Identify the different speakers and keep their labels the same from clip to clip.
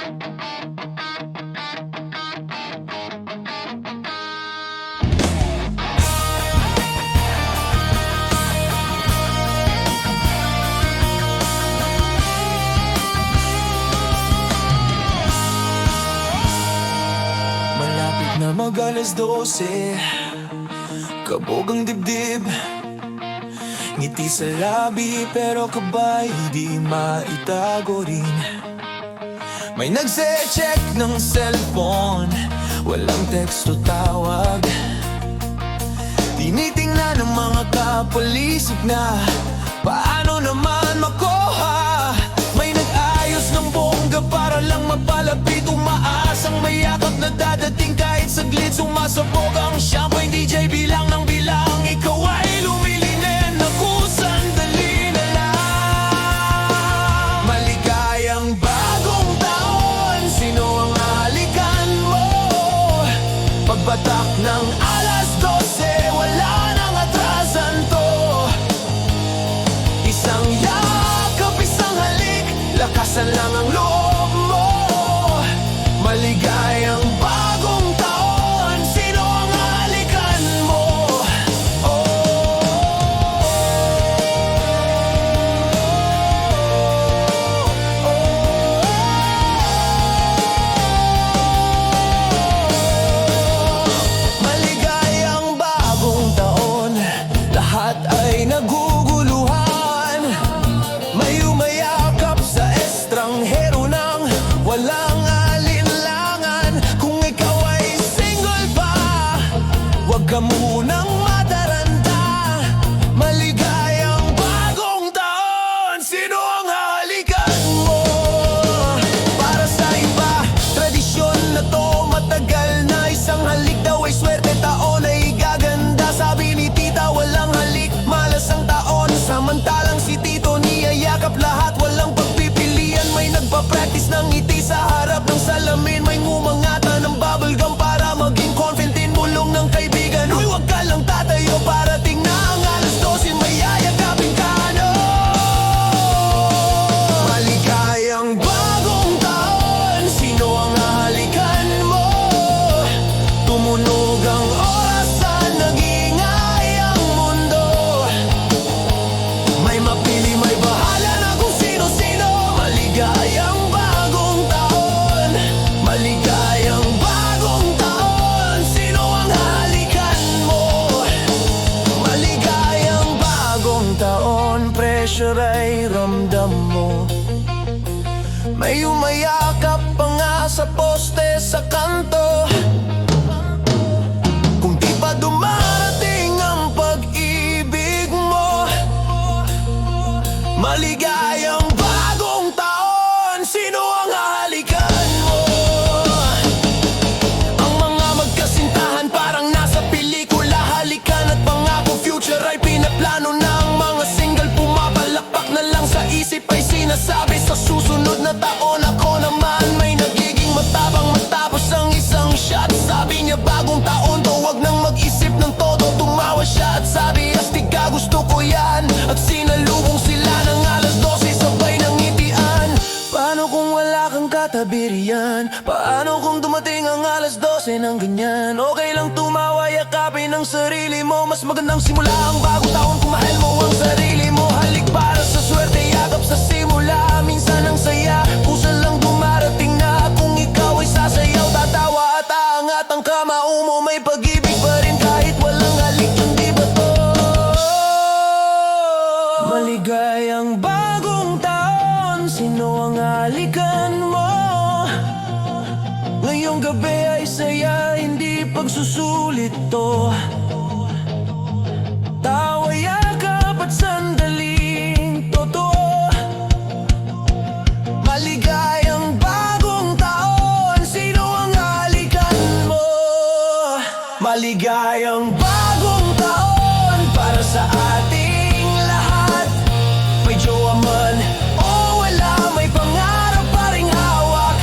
Speaker 1: Malapit na mag-alas 12, kabog ang dibdib, ngiti sa labi pero kabay di maitago rin. May nagse-check ng cellphone, walang teksto tawag, tinitingnan ng mga kapulisik na paano naman makuha. May nag-ayos ng bongga para lang mapalapit, umaasang may yakap na dadating kahit saglit. Sumasabog ang shampoo, DJ bilang ng bilang, ikaw ay lumilinin na kung sandali na lang. Maligayang bagong taon, sino ang halikan mo? Pagbatak ng alas 12, wala nang atrasan to. Isang yakap, isang halik, lakasan lang ang loob mo. Maligayang bagong taon, sino ang halikan mo? Maligayang bagong taon, lahat ay naguguluhan. May umayakap sa estranghero nang walang alinlangan. Kung ikaw ay single pa, huwag ka munang mataranta. Maligayang bagong taon, sino ang halikan mo? Para sa iba, tradisyon na to matagal na. Isang halik daw ay swerte, taon ay gaganda. Sabi ni tita, walang halik, malas ang taon. Samantalang si tito niyayakap lahat, walang pagpipilian. May nagpa-practice ng ngiti sa harap ng salamin. May ngumangata ng bubblegum para maging confident. Bulong ng kaibigan, uy wag ka lang tatayo, parating na ang alas 12, may yayakapin ka no. Maligayang bagong taon, sino ang halikan mo? Tumunog ang orasan, nag-iingay ang mundo. May mapili, may bahala na kung sino-sino. Maligayang bagong taon, maligayang bagong taon, sino ang halikan mo? Maligayang bagong taon, pressure ay ramdam mo. May umayakap pa nga sa poste sa kanto. Kung di pa dumarating ang pag-ibig mo, maligayang bagong taon, sino ang halikan mo? Ang mga magkasintahan parang nasa pelikula, halikan at pangako, future ay pinaplano na. Ang mga single pumapalakpak na lang sa isip ay sinasabi sa susunod na taon. Ako naman may nagiging matabang matapos ang isang shot. Sabi niya bagong taon to, wag nang mag-isip ng todo. Tumawa siya at sabi astig ka, gusto ko yan. At sinalubong sila ng alas 12, sabay ng ngitian. Paano kung wala kang katabiriyan? Paano kung dumating ang alas 12 ng ganyan? Okay lang tumawa, yakapin ang sarili mo. Mas magandang simula ang bagong taon kung mahal mo ang sarili mo. Halik para sa swerte, yakap sa simula. Minsan ang saya, pusa lang dumarating na. Kung ikaw ay sasayaw, tatawa at aangat ang kamao mo. May pag-ibig pa rin kahit walang halik, hindi ba to? Maligayang bagong taon, sino ang halikan mo? Ngayong gabi ay saya, hindi pagsusulit to. Tawa, yakap at sandaling totoo. Maligayang bagong taon, sino ang halikan mo? Maligayang bagong taon para sa ating lahat. May jowa man o wala, may pangarap pa ring hawak.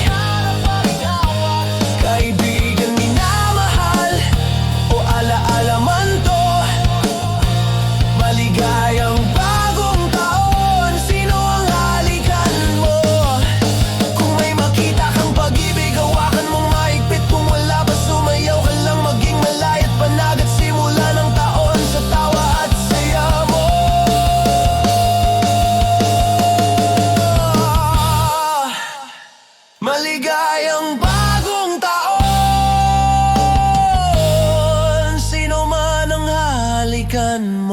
Speaker 1: Kaibigan minamahal o alaala man to. Maligayang bagong taon, sino ang halikan mo? Kung may makita kang tingnan